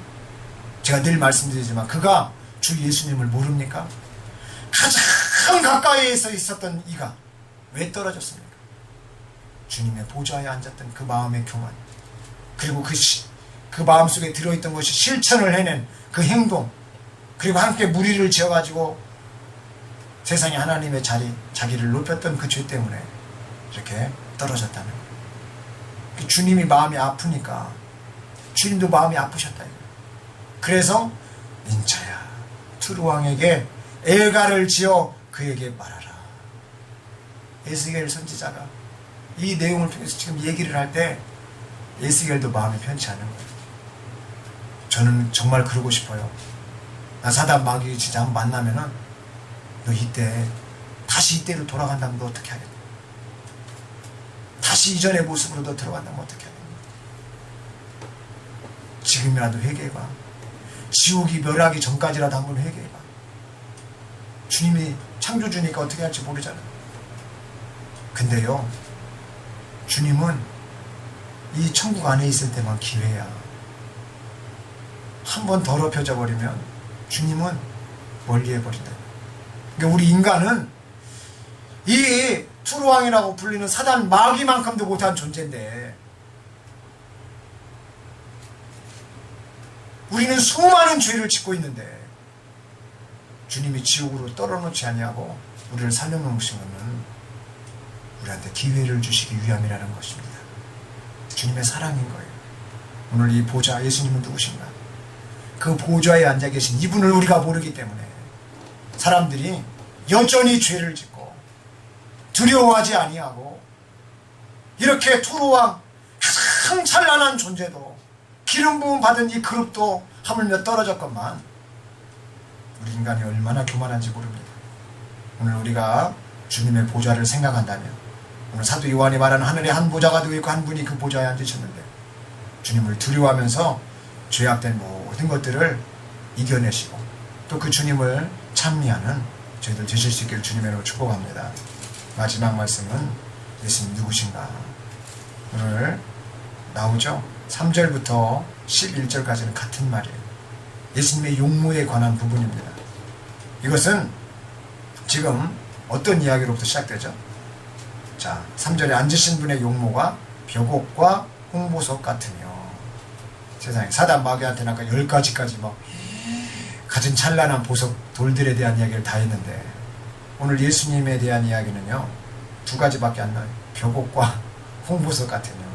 제가 늘 말씀드리지만 그가 주 예수님을 모릅니까? 가장 가까이에서 있었던 이가 왜 떨어졌습니까? 주님의 보좌에 앉았던 그 마음의 교만, 그리고 그 마음속에 들어있던 것이 실천을 해낸 그 행동, 그리고 함께 무리를 지어가지고 세상에 하나님의 자기를 높였던 그 죄 때문에 이렇게 떨어졌다는 거예요. 주님이 마음이 아프니까 주님도 마음이 아프셨다. 그래서 인차야 투르왕에게 애가를 지어 그에게 말하라. 에스겔 선지자가 이 내용을 통해서 지금 얘기를 할 때 에스겔도 마음이 편치 않은 거예요. 저는 정말 그러고 싶어요. 나 사단 마귀 진짜 한번 만나면은 너 이때 다시 이때로 돌아간다면 너 어떻게 하겠냐? 다시 이전의 모습으로 너 들어간다면 어떻게 하겠냐? 지금이라도 회개해봐. 지옥이 멸하기 전까지라도 한번 회개해봐. 주님이 창조주니까 어떻게 할지 모르잖아요. 근데요, 주님은 이 천국 안에 있을 때만 기회야. 한번 더럽혀져 버리면 주님은 멀리 해버린다. 그러니까 우리 인간은 이 투르왕이라고 불리는 사단 마귀만큼도 못한 존재인데, 우리는 수많은 죄를 짓고 있는데 주님이 지옥으로 떨어놓지 아니하고 우리를 살려놓으신 것은 우리한테 기회를 주시기 위함이라는 것입니다. 주님의 사랑인 거예요. 오늘 이 보좌, 예수님은 누구신가? 그 보좌에 앉아 계신 이분을 우리가 모르기 때문에 사람들이 여전히 죄를 짓고 두려워하지 아니하고, 이렇게 투르왕 가장 찬란한 존재도, 기름 부음 받은 이 그룹도 하물며 떨어졌건만 우리 인간이 얼마나 교만한지 모릅니다. 오늘 우리가 주님의 보좌를 생각한다면, 오늘 사도 요한이 말하는 하늘에 한 보좌가 되어 있고 한 분이 그 보좌에 앉으셨는데, 주님을 두려워하면서 죄악된 모든 것들을 이겨내시고 또 그 주님을 찬미하는 저희들 되실 수 있기를 주님의 이름으로 축복합니다. 마지막 말씀은 예수님 누구신가? 오늘 나오죠? 3절부터 11절까지는 같은 말이에요. 예수님의 용모에 관한 부분입니다. 이것은 지금 어떤 이야기로부터 시작되죠? 자, 3절에 앉으신 분의 용모가 벽옥과 홍보석 같으며, 세상에 사단 마귀한테는 아까 10가지까지 막 가진 찬란한 보석 돌들에 대한 이야기를 다 했는데, 오늘 예수님에 대한 이야기는요 2가지밖에 안 나와요. 벽옥과 홍보석 같으며.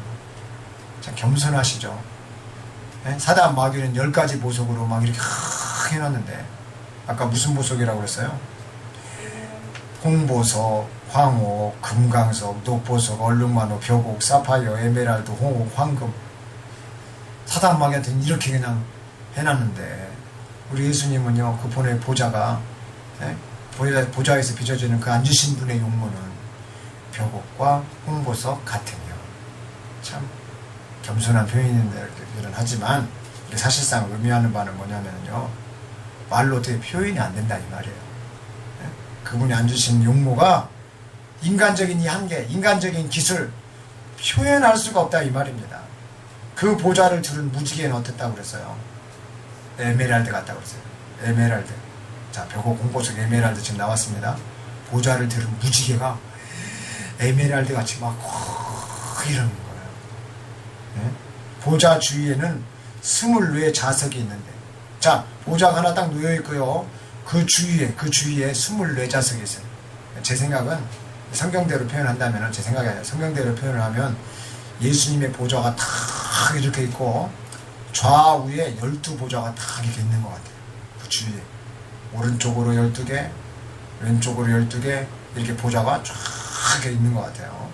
참 겸손하시죠. 네? 사단 마귀는 10가지 보석으로 막 이렇게 해놨는데, 아까 무슨 보석이라고 그랬어요? 홍보석, 황옥, 금강석, 녹보석, 얼룩만호, 벽옥, 사파이어, 에메랄드, 홍옥, 황금. 사단 마귀한테는 이렇게 그냥 해놨는데, 우리 예수님은요 그 본의 보좌가, 예? 보좌에서 빚어지는 그 앉으신 분의 용모는 벽옥과 홍보석 같으며. 참 겸손한 표현들은 하지만 사실상 의미하는 바는 뭐냐면요, 말로 어떻게 표현이 안 된다 이 말이에요. 예? 그분이 앉으신 용모가 인간적인 이 한계, 인간적인 기술 표현할 수가 없다 이 말입니다. 그 보좌를 두른 무지개는 어땠다고 그랬어요? 에메랄드 같다고 그랬어요. 에메랄드. 자, 벽옥, 홍보석, 에메랄드 지금 나왔습니다. 보좌를 들은 무지개가 에메랄드 같이 막 이러는 거예요. 네? 보좌 주위에는 24 좌석이 있는데, 자, 보좌가 하나 딱 놓여 있고요, 그 주위에 24 좌석이 있어요. 제 생각은 성경대로 표현한다면, 제 생각이 아니라 성경대로 표현을 하면 예수님의 보좌가 탁 이렇게 있고 좌우에 12보좌가 딱 이렇게 있는 것 같아요. 그 주위에 오른쪽으로 12개, 왼쪽으로 12개, 이렇게 보좌가 쫙 이렇게 있는 것 같아요.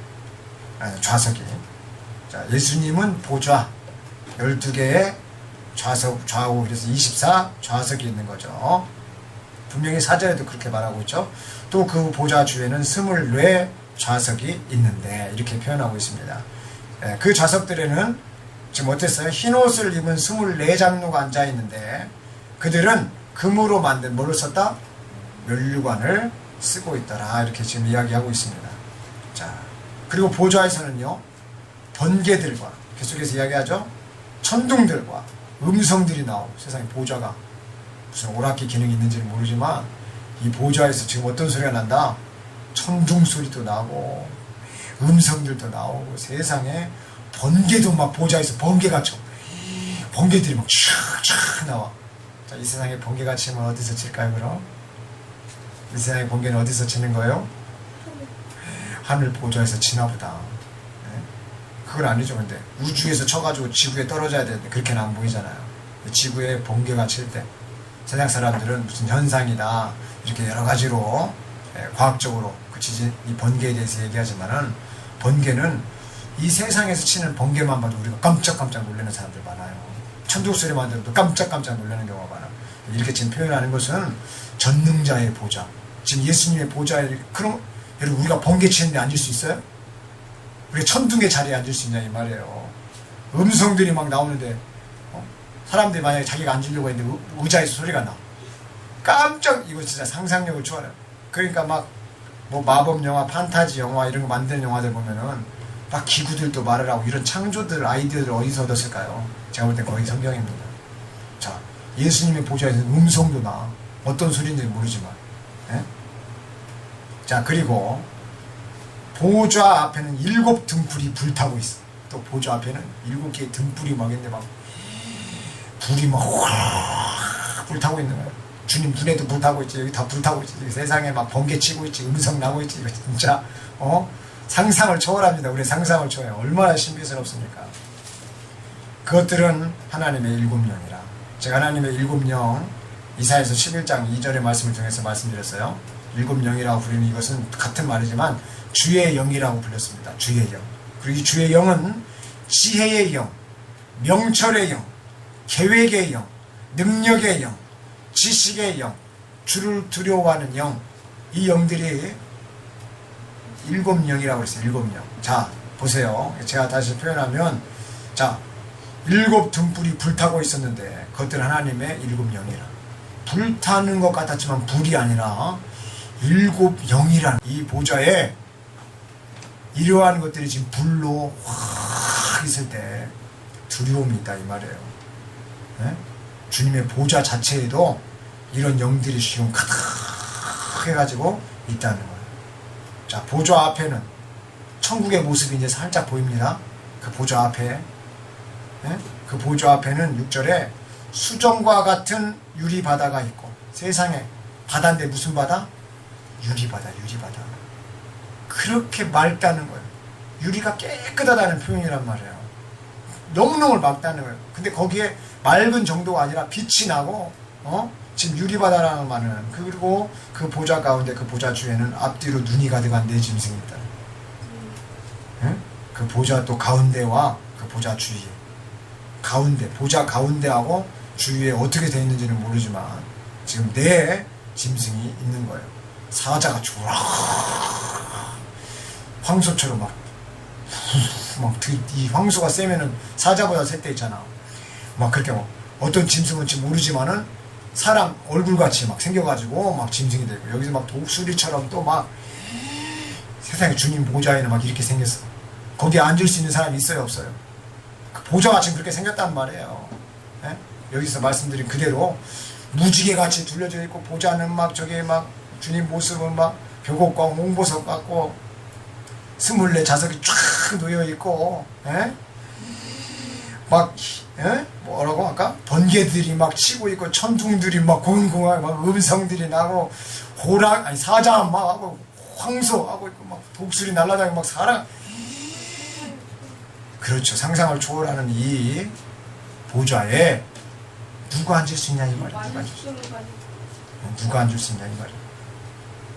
좌석이. 자, 예수님은 보좌 12개의 좌석, 좌우, 그래서 24 좌석이 있는 거죠. 분명히 사전에도 그렇게 말하고 있죠. 또 그 보좌 주에는 24 좌석이 있는데 이렇게 표현하고 있습니다. 그 좌석들에는 지금 어땠어요? 흰옷을 입은 24장로가 앉아 있는데 그들은 금으로 만든 뭐를 썼다? 면류관을 쓰고 있더라. 이렇게 지금 이야기하고 있습니다. 자, 그리고 보좌에서는요, 번개들과 계속해서 이야기하죠. 천둥들과 음성들이 나오고, 세상에 보좌가 무슨 오락기 기능이 있는지는 모르지만 이 보좌에서 지금 어떤 소리가 난다? 천둥 소리도 나고 음성들도 나오고, 세상에 번개도 막 보좌에서 번개가 쳐, 번개들이 막 촥촥 나와. 자, 이 세상에 번개가 치면 어디서 칠까요? 그럼 이 세상에 번개는 어디서 치는 거예요? 하늘 보좌에서 치나 보다. 그건 아니죠. 근데 우주에서 쳐가지고 지구에 떨어져야 되는데 그렇게는 안 보이잖아요. 지구에 번개가 칠 때 세상 사람들은 무슨 현상이다 이렇게 여러 가지로 과학적으로 그치지 이 번개에 대해서 얘기하지만은, 번개는 이 세상에서 치는 번개만 봐도 우리가 깜짝깜짝 놀라는 사람들 많아요. 천둥 소리만 들어도 깜짝깜짝 놀라는 경우가 많아. 이렇게 지금 표현하는 것은 전능자의 보좌, 지금 예수님의 보좌에, 그럼 여러분 우리가 번개 치는데 앉을 수 있어요? 우리가 천둥의 자리에 앉을 수 있냐 이 말이에요. 음성들이 막 나오는데 사람들이 만약에 자기가 앉으려고 했는데 의자에서 소리가 나, 깜짝, 이거 진짜 상상력을 초월해요. 그러니까 막 뭐 마법 영화, 판타지 영화 이런 거 만드는 영화들 보면은 막 기구들도 말을 하고, 이런 창조들, 아이디어들 어디서 얻었을까요? 제가 볼 땐 거의 성경입니다. 자, 예수님의 보좌에서 음성도 나, 어떤 소리인지 모르지만. 예? 자, 그리고 보좌 앞에는 7 등불이 불타고 있어. 또 보좌 앞에는 7개의 등불이 막 있는데 막 불이 막 확 불타고 있는 거야. 주님 눈에도 불타고 있지, 여기 다 불타고 있지, 여기 세상에 막 번개 치고 있지, 음성 나고 있지. 이거 진짜 상상을 초월합니다. 우리 상상을 초월해요. 얼마나 신비스럽습니까? 그것들은 하나님의 7영이라. 제가 하나님의 7영, 이사야서 11장 2절의 말씀을 통해서 말씀드렸어요. 7영이라고 부르는 이것은 같은 말이지만 주의 영이라고 불렸습니다. 주의 영. 그리고 이 주의 영은 지혜의 영, 명철의 영, 계획의 영, 능력의 영, 지식의 영, 주를 두려워하는 영, 이 영들이 7영이라고 했어요. 7영. 자, 보세요. 제가 다시 표현하면, 자, 7 등불이 불타고 있었는데 그것들은 하나님의 7영이라. 불타는 것 같았지만 불이 아니라 7영이라는 이 보좌에 이러한 것들이 지금 불로 확 있을 때 두려움이 있다 이 말이에요. 네? 주님의 보좌 자체에도 이런 영들이 지금 가득 해가지고 있다는 거예요. 자, 보좌 앞에는 천국의 모습이 이제 살짝 보입니다. 그 보좌 앞에, 네? 그 보좌 앞에는 6절에 수정과 같은 유리바다가 있고, 세상에 바다인데 무슨 바다? 유리바다, 유리바다. 그렇게 맑다는 거예요. 유리가 깨끗하다는 표현이란 말이에요. 너무너무 맑다는 거예요. 근데 거기에 맑은 정도가 아니라 빛이 나고, 지금 유리바다라는 말은, 그리고 그 보좌 가운데, 그 보좌 주에는 앞뒤로 눈이 가득한 4 짐승이 있다. 그 보좌 또 가운데와 그 보좌 주위에, 가운데, 보좌 가운데하고 주위에 어떻게 되어 있는지는 모르지만 지금 4 짐승이 있는 거예요. 사자가 쫙 황소처럼 이 황소가 세면은 사자보다 셀 때 있잖아. 막 그렇게 막 어떤 짐승인지 모르지만은 사람 얼굴같이 막 생겨가지고 막 짐승이 되고, 여기서 막 독수리처럼 또 막 세상에 주님 보좌에는 막 이렇게 생겼어. 거기에 앉을 수 있는 사람이 있어요, 없어요? 그 보좌가 지금 그렇게 생겼단 말이에요. 예? 여기서 말씀드린 그대로 무지개같이 둘려져 있고, 보좌는 막 저기 막 주님 모습은 막 벽옥과 몽보석 같고 24 좌석이 쫙 놓여 있고, 예? 막, 예? 뭐라고 할까? 번개들이 막 치고 있고, 천둥들이 막 공공하고, 막 음성들이 나고, 사자 막 하고, 황소 하고 있고, 막 독수리 날아다니고, 막 사람. 그렇죠. 상상을 초월하는 이 보좌에 누가 앉을 수 있냐 이 말이야. 누가 앉을 수 있냐 이 말이야.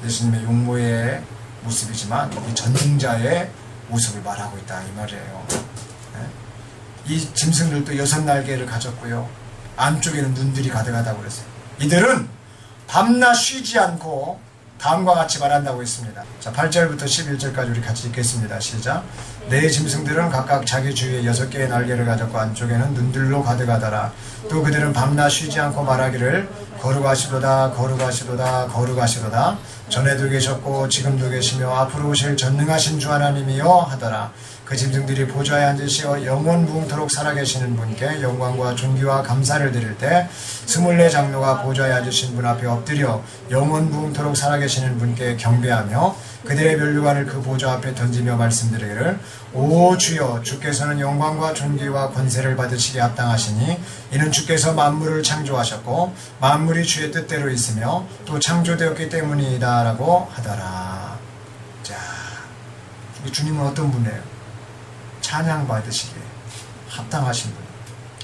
예수님의 용모의 모습이지만 이 전능자의 모습을 말하고 있다 이 말이에요. 이 짐승들도 6 날개를 가졌고요. 안쪽에는 눈들이 가득하다고 그랬어요. 이들은 밤낮 쉬지 않고 다음과 같이 말한다고 했습니다. 자, 8절부터 11절까지 우리 같이 읽겠습니다. 시작. 내 짐승들은 각각 자기 주위에 6개의 날개를 가졌고 안쪽에는 눈들로 가득하더라. 또 그들은 밤낮 쉬지 않고 말하기를 거룩하시도다 거룩하시도다 거룩하시도다. 전에도 계셨고 지금도 계시며 앞으로 오실 전능하신 주 하나님이여 하더라. 그 짐승들이 보좌에 앉으시어 영원 무궁토록 살아계시는 분께 영광과 존귀와 감사를 드릴 때 24 장로가 보좌에 앉으신 분 앞에 엎드려 영원 무궁토록 살아계시는 분께 경배하며 그들의 면류관을 그 보좌 앞에 던지며 말씀드리기를 오 주여 주께서는 영광과 존귀와 권세를 받으시기에 합당하시니 이는 주께서 만물을 창조하셨고 만물이 주의 뜻대로 있으며 또 창조되었기 때문이다 라고 하더라. 자, 주님은 어떤 분이에요? 찬양 받으시기에 합당하신 분.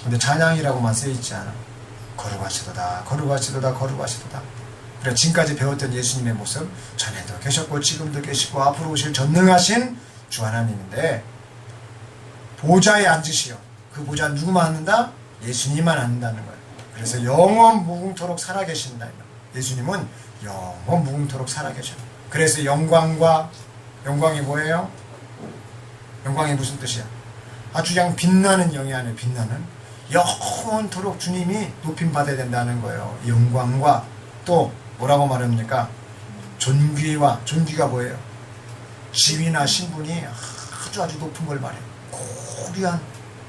근데 찬양이라고만 쓰여있지 않아. 거룩하시도다 거룩하시도다 거룩하시도다. 그래, 지금까지 배웠던 예수님의 모습, 전에도 계셨고 지금도 계시고 앞으로 오실 전능하신 주 하나님인데 보좌에 앉으시오. 그 보좌는 누구만 앉는다? 예수님만 앉는다는 거예요. 그래서 영원 무궁토록 살아계신다. 예수님은 영원 무궁토록 살아계셔. 그래서 영광이 뭐예요? 영광이 무슨 뜻이야? 아주 그냥 빛나는 영이 아니에요. 빛나는 영원토록 주님이 높임 받아야 된다는 거예요. 영광과 또 뭐라고 말합니까? 존귀가 뭐예요? 지위나 신분이 아주 높은 걸 말해요. 고귀한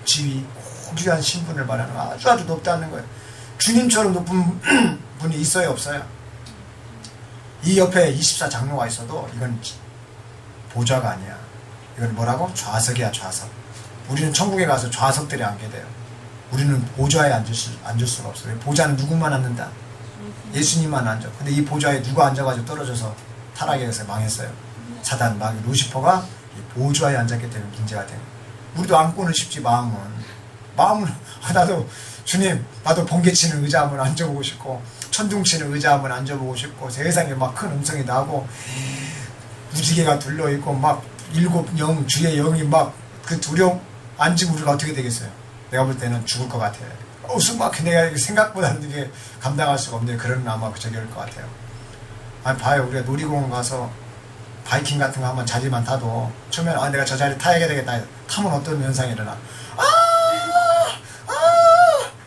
지위, 고귀한 신분을 말하는 거 아주 높다는 거예요. 주님처럼 높은 분이 있어요, 없어요? 이 옆에 24 장로가 있어도 이건 보좌가 아니야. 이건 뭐라고? 좌석이야, 좌석. 우리는 천국에 가서 좌석들에 앉게 돼요. 우리는 보좌에 앉을 수가 없어요. 보좌는 누구만 앉는다? 예수님만 앉아. 근데 이 보좌에 누가 앉아가지고 떨어져서 타락해서 망했어요. 사단, 마귀, 루시퍼가 이 보좌에 앉았기 때문에 문제가 돼요. 우리도 앉고는 싶지, 마음은 나도 주님, 나도 번개치는 의자 한번 앉아보고 싶고 천둥치는 의자 한번 앉아보고 싶고 세상에 막 큰 음성이 나고 무지개가 둘러있고 막 7 영, 주의 영이 막 그 두려움 앉으면 우리가 어떻게 되겠어요? 내가 볼 때는 죽을 것 같아요. 숨 막혀. 내가 생각보다는 이게 감당할 수가 없는데 그런 아마 저기일 것 같아요. 아니 봐요. 우리가 놀이공원 가서 바이킹 같은 거 한번 자리만 타도 처음에는 내가 저 자리 타야 되겠다. 타면 어떤 현상이 일어나?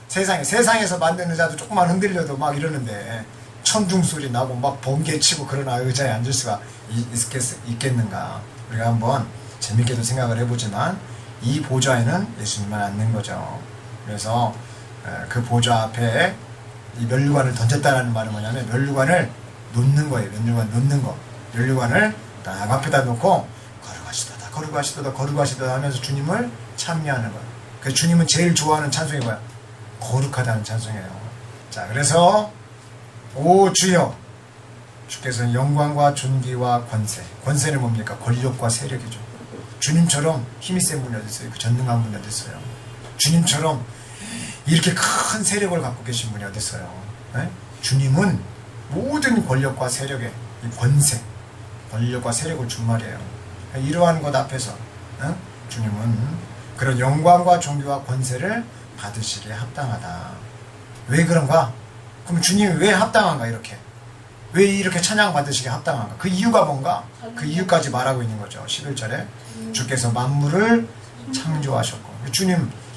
세상에서 만든 의자도 조금만 흔들려도 막 이러는데 천둥 소리 나고 막 번개 치고 그러나 의자에 앉을 수가 있겠는가? 우리가 한번 재밌게도 생각을 해보지만 이 보좌에는 예수님만 앉는 거죠. 그래서 그 보좌 앞에 이 면류관을 던졌다라는 말은 뭐냐면 면류관을 놓는 거예요. 면류관 놓는 거. 면류관을 딱 앞에다 놓고 거룩하시도다 거룩하시도다 거룩하시도다 하면서 주님을 찬미하는 거예요. 그래서 주님은 제일 좋아하는 찬송이 뭐야? 거룩하다는 찬송이에요. 자, 그래서 오 주여 주께서는 영광과 존귀와 권세는 뭡니까? 권력과 세력이죠. 주님처럼 힘이 센 분이 어디 있어요? 그 전능한 분이 어디 있어요? 주님처럼 이렇게 큰 세력을 갖고 계신 분이 어디 있어요? 네? 주님은 모든 권력과 세력의 이 권력과 세력을 준 말이에요. 이러한 것 앞에서 주님은 그런 영광과 존귀와 권세를 받으시기에 합당하다. 왜 그런가? 그럼 주님이 왜 합당한가? 왜 이렇게 찬양 받으시기에 합당한가? 그 이유가 뭔가? 그 이유까지 말하고 있는 거죠. 11절에 주께서 만물을 창조하셨고,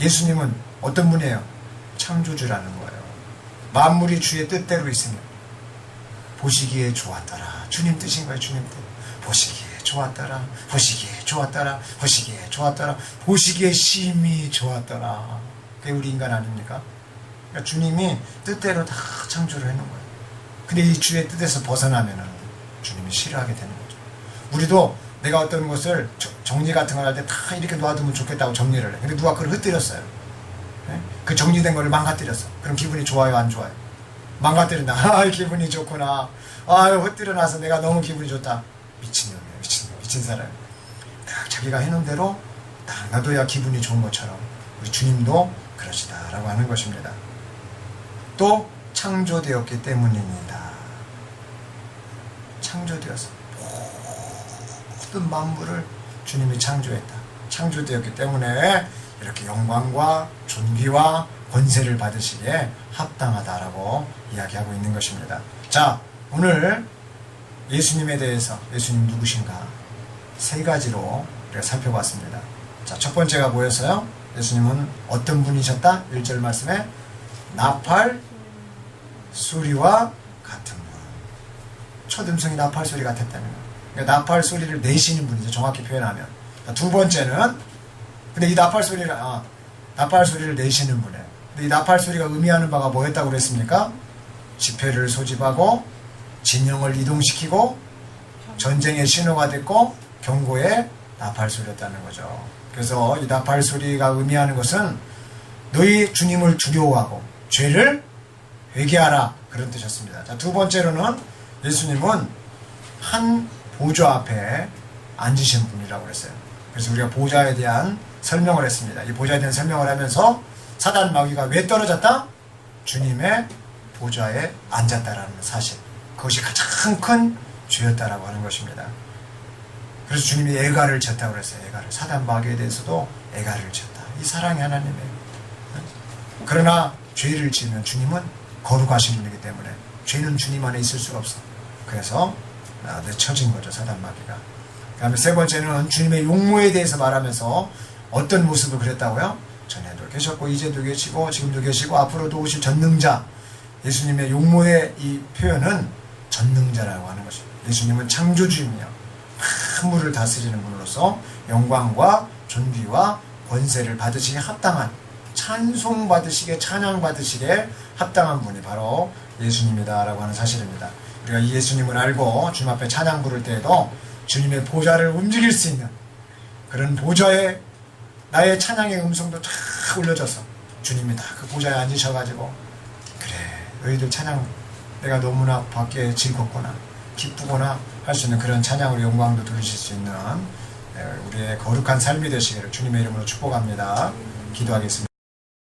예수님은 어떤 분이에요? 창조주라는 거예요. 만물이 주의 뜻대로 있으면 보시기에 좋았더라. 주님 뜻인 거예요. 주님 뜻. 보시기에 좋았더라. 보시기에 좋았더라. 보시기에 좋았더라. 보시기에 심히 좋았더라. 그게 우리 인간 아닙니까? 그러니까 주님이 뜻대로 다 창조를 해놓은 거예요. 근데 이 주의 뜻에서 벗어나면은 주님이 싫어하게 되는 거죠. 우리도 내가 어떤 것을 정리 같은 걸 할 때 다 이렇게 놔두면 좋겠다고 정리를 해. 근데 누가 그걸 흩뜨렸어요. 네? 그 정리된 걸 망가뜨렸어. 그럼 기분이 좋아요, 안 좋아요? 망가뜨린다. 기분이 좋구나. 흩뜨려놔서 내가 너무 기분이 좋다. 미친놈이야, 미친 사람. 딱 자기가 해놓은 대로 딱 놔둬야 기분이 좋은 것처럼 우리 주님도 그러시다라고 하는 것입니다. 또 창조되었기 때문입니다. 창조되어서 모든 만물을 주님이 창조했다. 창조되었기 때문에 이렇게 영광과 존귀와 권세를 받으시기에 합당하다라고 이야기하고 있는 것입니다. 자, 오늘 예수님에 대해서 예수님 누구신가 세 가지로 우리가 살펴봤습니다. 자, 첫 번째가 뭐였어요? 예수님은 어떤 분이셨다? 1절 말씀에 나팔 소리와 같은 분. 초음성이 나팔 소리 같았다는 거예요. 그러니까 나팔 소리를 내시는 분이죠. 정확히 표현하면. 자, 두 번째는 근데 이 나팔 소리를 내시는 분이에요. 근데 이 나팔 소리가 의미하는 바가 뭐였다고 그랬습니까? 지폐를 소집하고 진영을 이동시키고 전쟁의 신호가 됐고 경고의 나팔 소리였다는 거죠. 그래서 이 나팔 소리가 의미하는 것은 너희 주님을 두려워하고 죄를 회개하라 그런 뜻이었습니다. 자, 두 번째로는 예수님은 한 보좌 앞에 앉으신 분이라고 그랬어요. 그래서 우리가 보좌에 대한 설명을 했습니다. 이 보좌에 대한 설명을 하면서 사단 마귀가 왜 떨어졌다? 주님의 보좌에 앉았다라는 사실. 그것이 가장 큰 죄였다라고 하는 것입니다. 그래서 주님이 애가를 쳤다고 그랬어요. 애가를. 사단 마귀에 대해서도 애가를 쳤다. 이 사랑이 하나님이에요. 그러나 죄를 지으면 주님은 거룩하신 분이기 때문에 죄는 주님 안에 있을 수가 없어. 그래서 쳐진 거죠. 사단 마귀가. 그 다음에 세 번째는 주님의 용모에 대해서 말하면서 어떤 모습을 그랬다고요? 전에도 계셨고 이제도 계시고 지금도 계시고 앞으로도 오실 전능자. 예수님의 용모의 이 표현은 전능자라고 하는 것입니다. 예수님은 창조주이며 만물을 다스리는 분으로서 영광과 존귀와 권세를 받으시기에 합당한 찬송받으시기에 찬양받으시기에 합당한 분이 바로 예수님이다라고 하는 사실입니다. 우리가 이 예수님을 알고 주님 앞에 찬양 부를 때에도 주님의 보좌를 움직일 수 있는 그런 보좌에 나의 찬양의 음성도 쫙 올려져서 주님이 다 그 보좌에 앉으셔가지고 그래 너희들 찬양 내가 너무나 받기에 즐겁구나 기쁘구나 할 수 있는 그런 찬양으로 영광도 들으실 수 있는 우리의 거룩한 삶이 되시기를 주님의 이름으로 축복합니다. 기도하겠습니다.